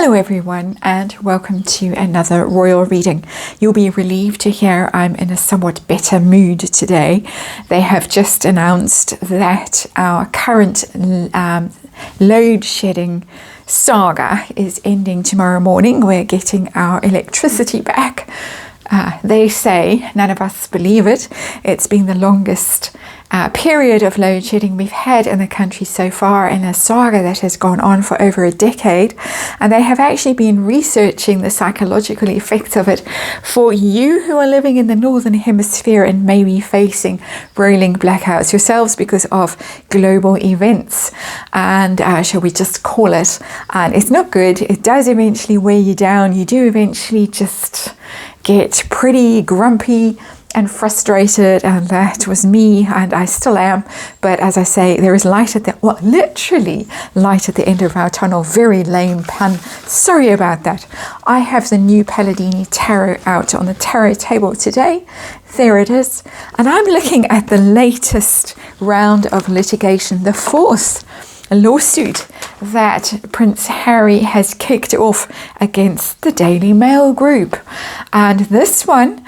Hello everyone, and welcome to another royal reading. You'll be relieved to hear I'm in a somewhat better mood today. They have just announced that our current load shedding saga is ending tomorrow morning. We're getting our electricity back. They say, none of us believe it. It's been the longest period of load shedding we've had in the country so far, in a saga that has gone on for over a decade. And they have actually been researching the psychological effects of it for you who are living in the northern hemisphere and may be facing rolling blackouts yourselves because of global events. And shall we just call it? And it's not good. It does eventually weigh you down. You do eventually just get pretty grumpy and frustrated, and that was me, and I still am. But as I say, there is light at the literally light at the end of our tunnel. Very lame pun, sorry about that. I have the new Palladini tarot out on the tarot table today. There it is, and I'm looking at the latest round of litigation, the fourth lawsuit that Prince Harry has kicked off against the Daily Mail group. And this one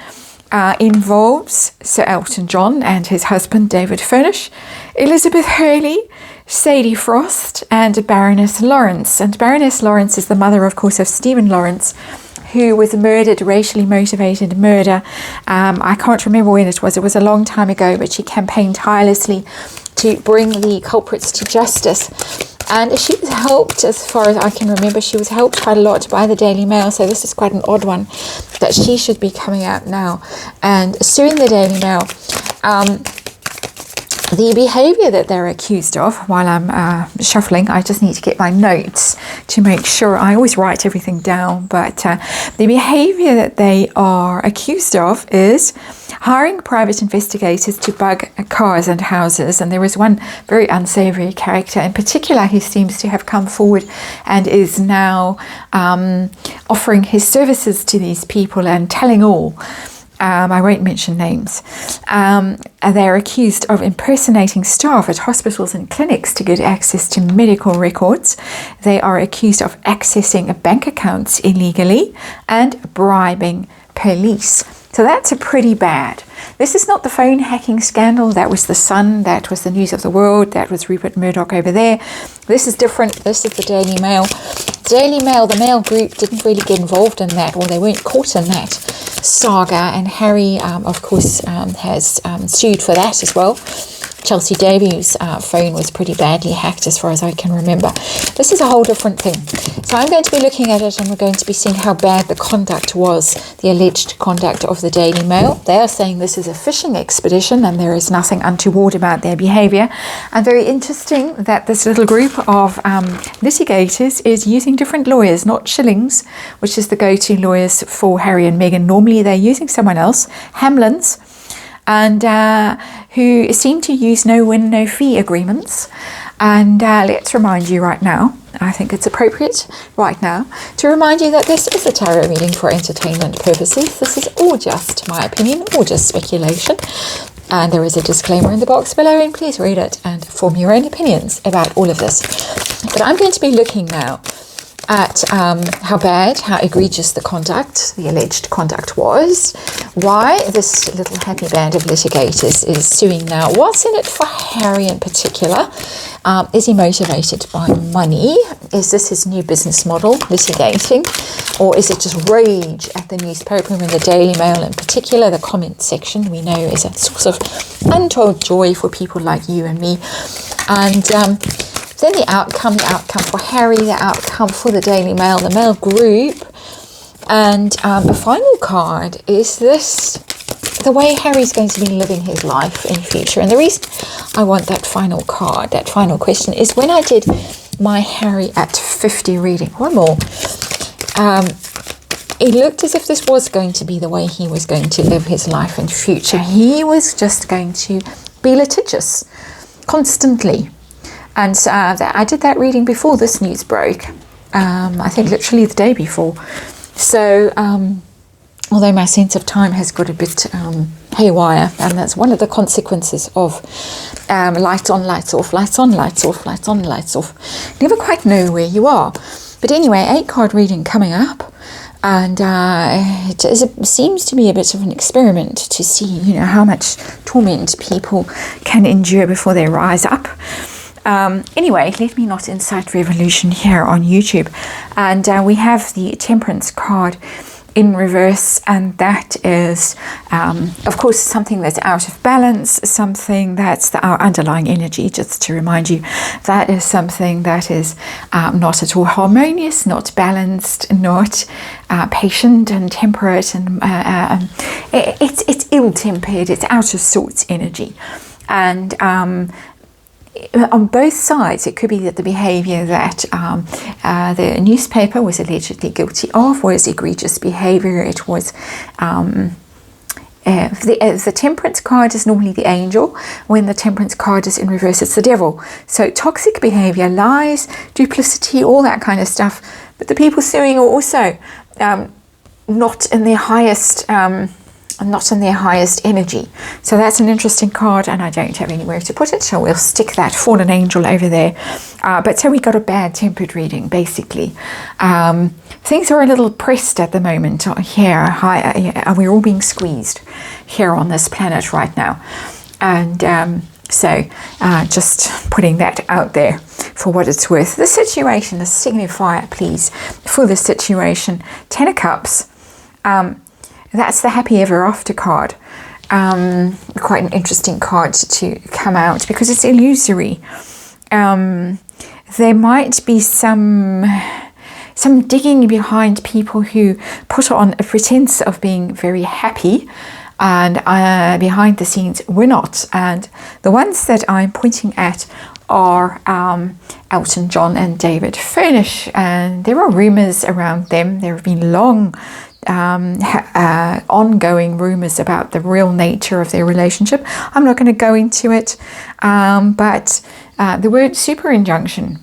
involves Sir Elton John and his husband David Furnish, Elizabeth Hurley, Sadie Frost, and Baroness Lawrence. And Baroness Lawrence is the mother, of course, of Stephen Lawrence, who was murdered, racially motivated murder. I can't remember when it was. It was a long time ago, but she campaigned tirelessly to bring the culprits to justice. And she was helped, as far as I can remember, she was helped quite a lot by the Daily Mail. So this is quite an odd one that she should be coming out now and suing the Daily Mail. The behaviour that they're accused of, while I'm shuffling, I just need to get my notes to make sure. I always write everything down, but the behaviour that they are accused of is hiring private investigators to bug cars and houses. And there was one very unsavoury character in particular who seems to have come forward and is now offering his services to these people and telling all. I won't mention names. They're accused of impersonating staff at hospitals and clinics to get access to medical records. They are accused of accessing bank accounts illegally and bribing police. So that's a pretty bad. This is not the phone hacking scandal. That was the Sun. That was the News of the World. That was Rupert Murdoch over there. This is different. This is the Daily Mail. The Daily Mail, the Mail group, didn't really get involved in that, or they weren't caught in that saga. And Harry, of course, has sued for that as well. Chelsea Davies' phone was pretty badly hacked as far as I can remember. This is a whole different thing. So I'm going to be looking at it, and we're going to be seeing how bad the conduct was, the alleged conduct of the Daily Mail. They are saying this is a fishing expedition and there is nothing untoward about their behaviour. And very interesting that this little group of litigators is using different lawyers, not Shillings, which is the go-to lawyers for Harry and Meghan. Normally they're using someone else, Hamlin's, and who seem to use no win, no fee agreements. And let's remind you right now, I think it's appropriate right now, to remind you that this is a tarot reading for entertainment purposes. This is all just my opinion, or just speculation. And there is a disclaimer in the box below, and please read it and form your own opinions about all of this. But I'm going to be looking now at how bad, how egregious the conduct, the alleged conduct was, why this little happy band of litigators is suing now. What's in it for Harry in particular? Is he motivated by money? Is this his new business model, litigating? Or is it just rage at the newspaper and the Daily Mail in particular? The comment section, we know, is a source of untold joy for people like you and me. And then the outcome for Harry, the outcome for the Daily Mail, the Mail group. And the final card is this, the way Harry's going to be living his life in future. And the reason I want that final card, that final question, is when I did my Harry at 50 reading, one more, it looked as if this was going to be the way he was going to live his life in future. He was just going to be litigious constantly. And I did that reading before this news broke. I think literally the day before. So although my sense of time has got a bit haywire, and that's one of the consequences of lights on, lights off, lights on, lights off, lights on, lights off. Never quite know where you are. But anyway, 8-card reading coming up. And it seems to be a bit of an experiment to see, you know, how much torment people can endure before they rise up. Anyway, let me not incite revolution here on YouTube. And we have the Temperance card in reverse, and that is, of course, something that's out of balance, something that's our underlying energy, just to remind you. That is something that is not at all harmonious, not balanced, not patient and temperate, and it's ill-tempered, it's out of sorts energy. And on both sides, it could be that the behaviour that the newspaper was allegedly guilty of was egregious behaviour. It was the Temperance card is normally the angel. When the Temperance card is in reverse, it's the devil. So toxic behaviour, lies, duplicity, all that kind of stuff. But the people suing are also not in their highest energy. So that's an interesting card, and I don't have anywhere to put it, so we'll stick that fallen angel over there. But so we got a bad tempered reading, basically. Things are a little pressed at the moment here. We're all being squeezed here on this planet right now. And so just putting that out there for what it's worth. The situation, the signifier, please, for the situation, 10 of Cups. That's the happy ever after card. Quite an interesting card to come out because it's illusory. There might be some digging behind people who put on a pretense of being very happy, and behind the scenes we're not. And the ones that I'm pointing at are Elton John and David Furnish, and there are rumours around them. There have been long ongoing rumours about the real nature of their relationship. I'm not going to go into it, but the word super injunction.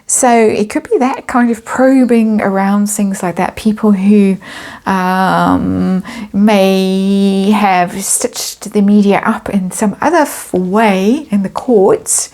So it could be that kind of probing around things like that. People who may have stitched the media up in some other way in the courts.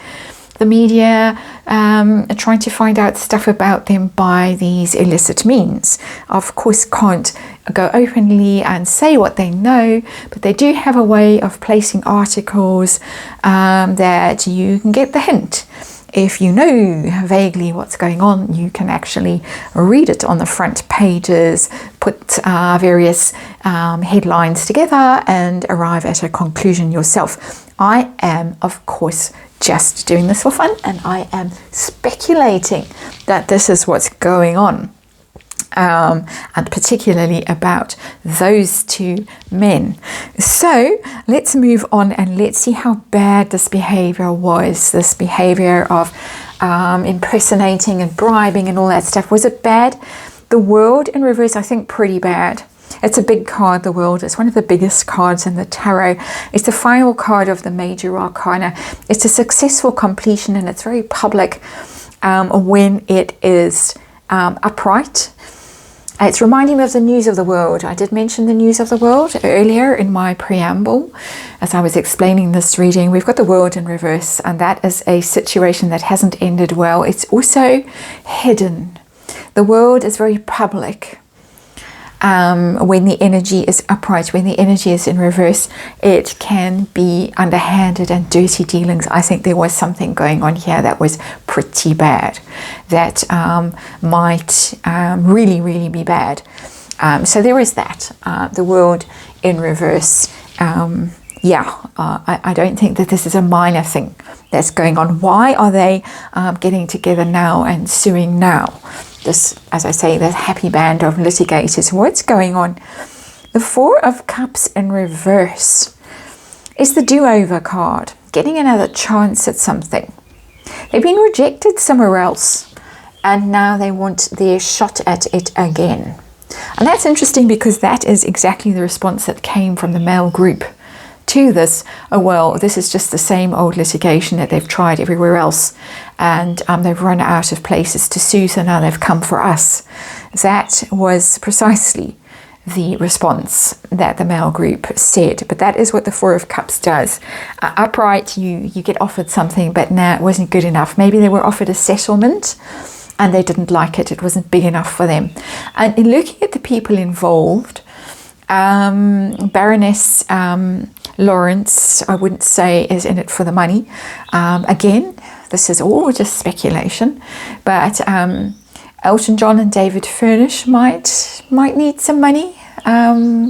The media are trying to find out stuff about them by these illicit means. Of course, can't go openly and say what they know, but they do have a way of placing articles that you can get the hint. If you know vaguely what's going on, you can actually read it on the front pages, put various headlines together and arrive at a conclusion yourself. I am, of course, just doing this for fun, and I am speculating that this is what's going on. And particularly about those two men. So let's move on and let's see how bad this behavior was. This behavior of impersonating and bribing and all that stuff. Was it bad? The World in reverse, I think pretty bad. It's a big card, the World. It's one of the biggest cards in the tarot. It's the final card of the major arcana. It's a successful completion, and it's very public when it is upright. It's reminding me of the news of the world. I did mention the news of the world earlier in my preamble as I was explaining this reading. We've got the World in reverse, and that is a situation that hasn't ended well. It's also hidden. The world is very public. When the energy is upright, when the energy is in reverse, it can be underhanded and dirty dealings. I think there was something going on here that was pretty bad, that might really, really be bad. So there is that, the World in reverse. I don't think that this is a minor thing that's going on. Why are they getting together now and suing now? This, as I say, the happy band of litigators. What's going on? The Four of Cups in reverse is the do-over card, getting another chance at something. They've been rejected somewhere else, and now they want their shot at it again. And that's interesting because that is exactly the response that came from the male group to this. Oh, well, this is just the same old litigation that they've tried everywhere else, and they've run out of places to sue, so now they've come for us. That was precisely the response that the male group said. But that is what the Four of Cups does. Upright, you get offered something, but now it wasn't good enough. Maybe they were offered a settlement and they didn't like it. It wasn't big enough for them. And in looking at the people involved, Baroness Lawrence, I wouldn't say is in it for the money. Again, this is all just speculation, but Elton John and David Furnish might need some money.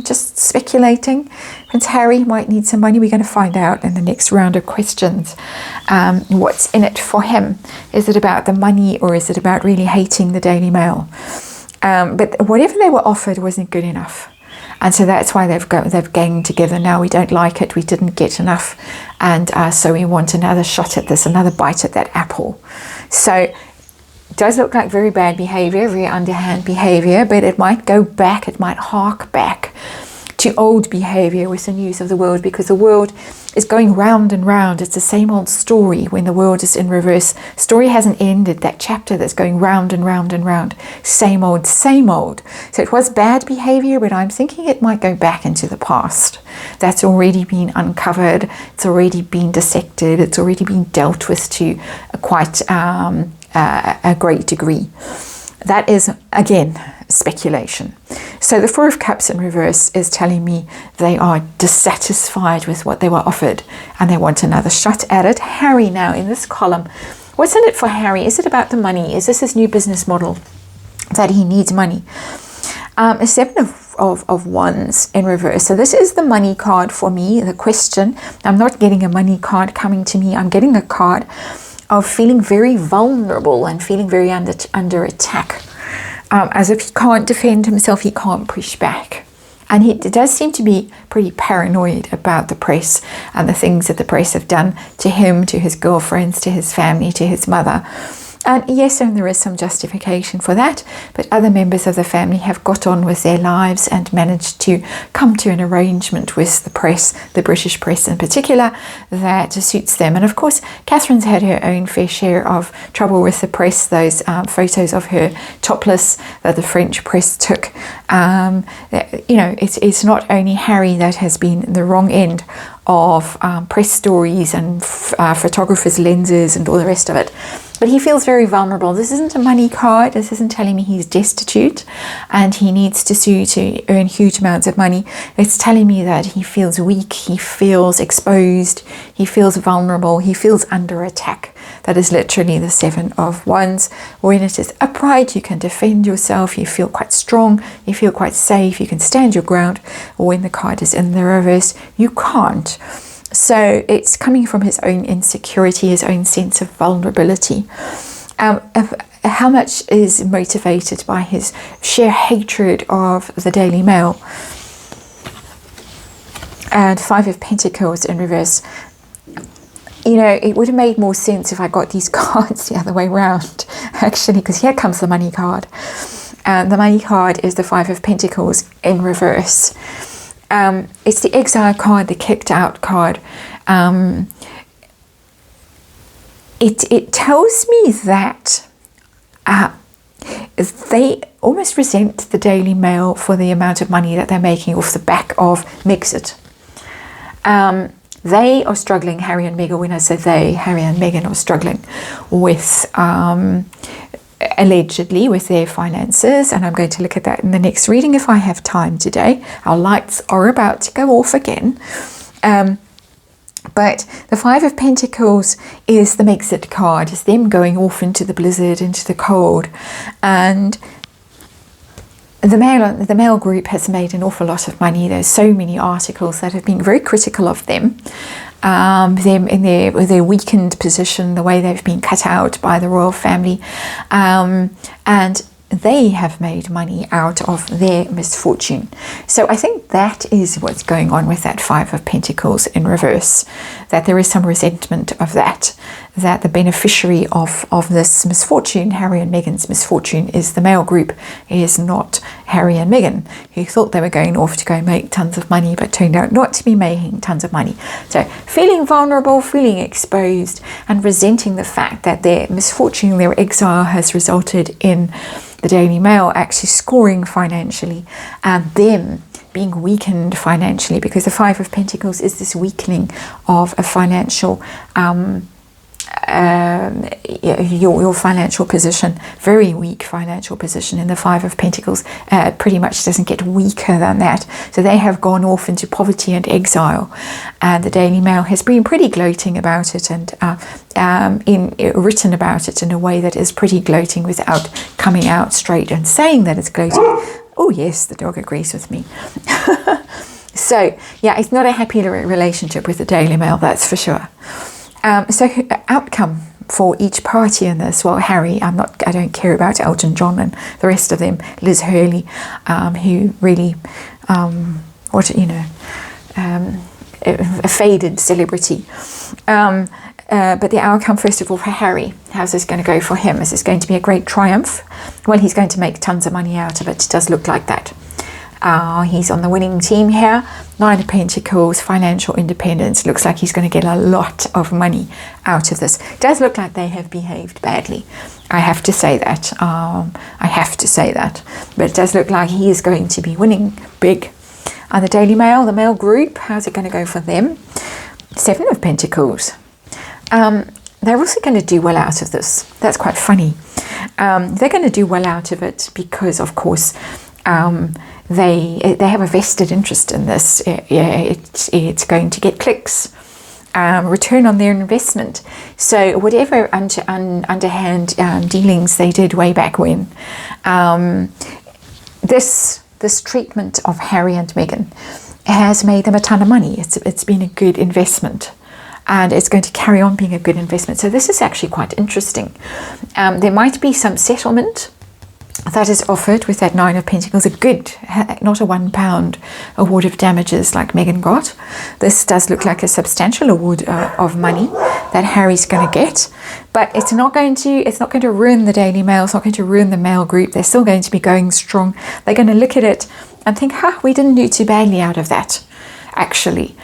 Just speculating. Prince Harry might need some money. We're going to find out in the next round of questions what's in it for him. Is it about the money, or is it about really hating the Daily Mail? But whatever they were offered wasn't good enough. And so that's why they've ganged together. Now we don't like it, we didn't get enough, and so we want another shot at this, another bite at that apple. So it does look like very bad behavior, very underhand behavior, but it might go back, it might hark back to old behavior with the news of the world, because the world is going round and round. It's the same old story when the world is in reverse. Story hasn't ended, that chapter that's going round and round and round. Same old, same old. So it was bad behavior, but I'm thinking it might go back into the past. That's already been uncovered. It's already been dissected. It's already been dealt with to quite a great degree. That is, again, speculation. So the Four of Cups in reverse is telling me they are dissatisfied with what they were offered and they want another shot at it. Harry now in this column, what's in it for Harry? Is it about the money? Is this his new business model that he needs money? A Seven of Wands in reverse. So this is the money card for me, the question. I'm not getting a money card coming to me. I'm getting a card of feeling very vulnerable and feeling very under attack. As if he can't defend himself, he can't push back. And he does seem to be pretty paranoid about the press and the things that the press have done to him, to his girlfriends, to his family, to his mother. And yes, and there is some justification for that, but other members of the family have got on with their lives and managed to come to an arrangement with the press, the British press in particular, that suits them. And of course, Catherine's had her own fair share of trouble with the press, those photos of her topless that the French press took. It's not only Harry that has been the wrong end of press stories and photographers' lenses and all the rest of it. But he feels very vulnerable. This isn't a money card. This isn't telling me he's destitute and he needs to sue to earn huge amounts of money. It's telling me that he feels weak, he feels exposed, he feels vulnerable, he feels under attack. That is literally the Seven of Wands. When it is upright, you can defend yourself, you feel quite strong, you feel quite safe, you can stand your ground. Or when the card is in the reverse, you can't. So it's coming from his own insecurity, his own sense of vulnerability. How much is motivated by his sheer hatred of the Daily Mail. And Five of Pentacles in reverse. You know, it would have made more sense if I got these cards the other way around, actually, because here comes the money card. And the money card is the Five of Pentacles in reverse. It's the exile card, the kicked out card. It tells me that they almost resent the Daily Mail for the amount of money that they're making off the back of Megxit. They are struggling, Harry and Meghan. When I say they, Harry and Meghan are struggling with allegedly with their finances, and I'm going to look at that in the next reading if I have time today. Our lights are about to go off again. But the Five of Pentacles is the Megxit card. It's them going off into the blizzard, into the cold. And the Mail Group has made an awful lot of money. There's so many articles that have been very critical of them. Them in their weakened position, the way they've been cut out by the royal family. And they have made money out of their misfortune. So I think that is what's going on with that Five of Pentacles in reverse, that there is some resentment of that the beneficiary of this misfortune, Harry and Meghan's misfortune, is the Mail Group, is not Harry and Meghan, who thought they were going off to go make tons of money, but turned out not to be making tons of money. So feeling vulnerable, feeling exposed, and resenting the fact that their misfortune, their exile, has resulted in the Daily Mail actually scoring financially, and them being weakened financially, because the Five of Pentacles is this weakening of a financial your financial position, very weak financial position in the Five of Pentacles, pretty much doesn't get weaker than that. So they have gone off into poverty and exile, and the Daily Mail has been pretty gloating about it, and written about it in a way that is pretty gloating without coming out straight and saying that it's gloating. Oh yes, the dog agrees with me. So yeah, it's not a happy relationship with the Daily Mail, that's for sure. So outcome for each party in this, well, Harry, I don't care about Elton John and the rest of them. Liz Hurley, who really, a faded celebrity. But the outcome, first of all, for Harry, how's this going to go for him? Is this going to be a great triumph? Well, he's going to make tons of money out of it. It does look like that. He's on the winning team here. Nine of Pentacles, financial independence. Looks like he's going to get a lot of money out of this. It does look like they have behaved badly. I have to say that. But it does look like he is going to be winning big. The Daily Mail, the Mail Group, how's it going to go for them? Seven of Pentacles. They're also going to do well out of this. That's quite funny. They're going to do well out of it because, of course, they have a vested interest in this. It's going to get clicks, return on their investment. So whatever underhand dealings they did way back when, this treatment of Harry and Meghan has made them a ton of money. It's been a good investment. And it's going to carry on being a good investment. So this is actually quite interesting. There might be some settlement that is offered with that Nine of Pentacles, a good, not a £1 award of damages like Meghan got. This does look like a substantial award of money that Harry's going to get, but it's not going to ruin the Daily Mail. It's not going to ruin the Mail Group. They're still going to be going strong. They're going to look at it and think, we didn't do too badly out of that. Actually,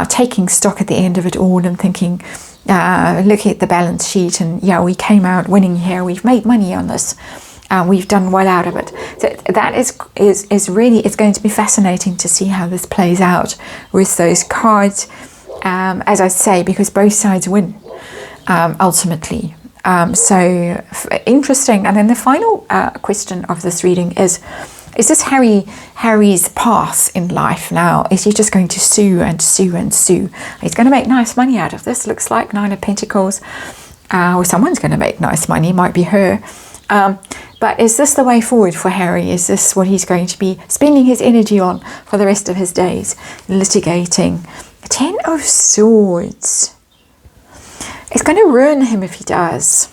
taking stock at the end of it all and thinking, looking at the balance sheet, and yeah, we came out winning here. We've made money on this. We've done well out of it. So that is really, it's going to be fascinating to see how this plays out with those cards, as I say, because both sides win ultimately. So interesting. And then the final question of this reading is this Harry's path in life now? Is he just going to sue and sue and sue? He's going to make nice money out of this, looks like. Nine of Pentacles. Or someone's going to make nice money, might be her. But is this the way forward for Harry? Is this what he's going to be spending his energy on for the rest of his days? Litigating. 10 of Swords. It's going to ruin him if he does.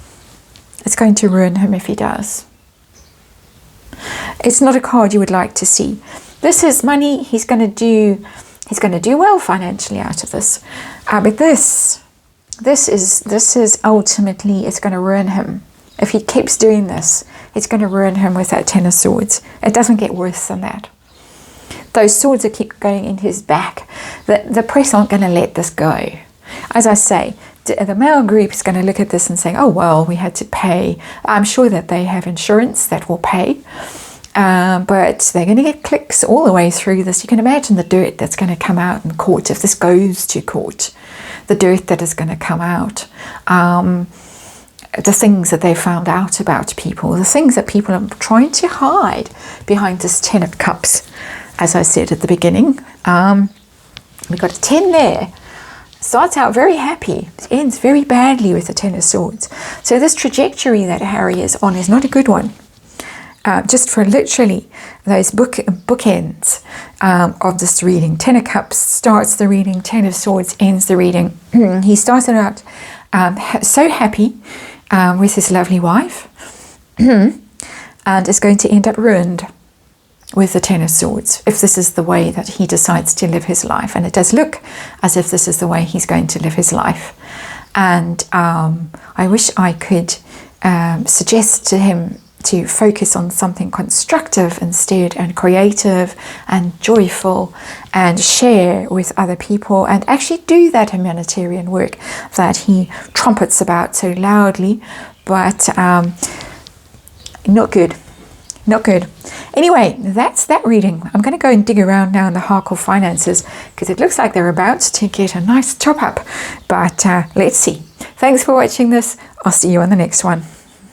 It's going to ruin him if he does. It's not a card you would like to see. This is money. He's going to do well financially out of this. But this is ultimately, it's going to ruin him. If he keeps doing this, it's going to ruin him with that 10 of Swords. It doesn't get worse than that. Those swords that keep going in his back, the press aren't going to let this go. As I say, the Mail Group is going to look at this and say, oh, well, we had to pay. I'm sure that they have insurance that will pay. But they're going to get clicks all the way through this. You can imagine the dirt that's going to come out in court if this goes to court. The dirt that is going to come out. The things that they found out about people, the things that people are trying to hide behind this 10 of Cups, as I said at the beginning. We've got a 10 there. Starts out very happy. It ends very badly with the 10 of Swords. So this trajectory that Harry is on is not a good one. Just for literally those bookends of this reading. 10 of Cups starts the reading, 10 of Swords ends the reading. He started out so happy with his lovely wife and is going to end up ruined with the 10 of Swords if this is the way that he decides to live his life. And it does look as if this is the way he's going to live his life. And I wish I could suggest to him to focus on something constructive instead, and creative and joyful, and share with other people, and actually do that humanitarian work that he trumpets about so loudly. But not good. Anyway, that's that reading. I'm going to go and dig around now in the Harkle finances because it looks like they're about to get a nice top up. But let's see. Thanks for watching this. I'll see you on the next one.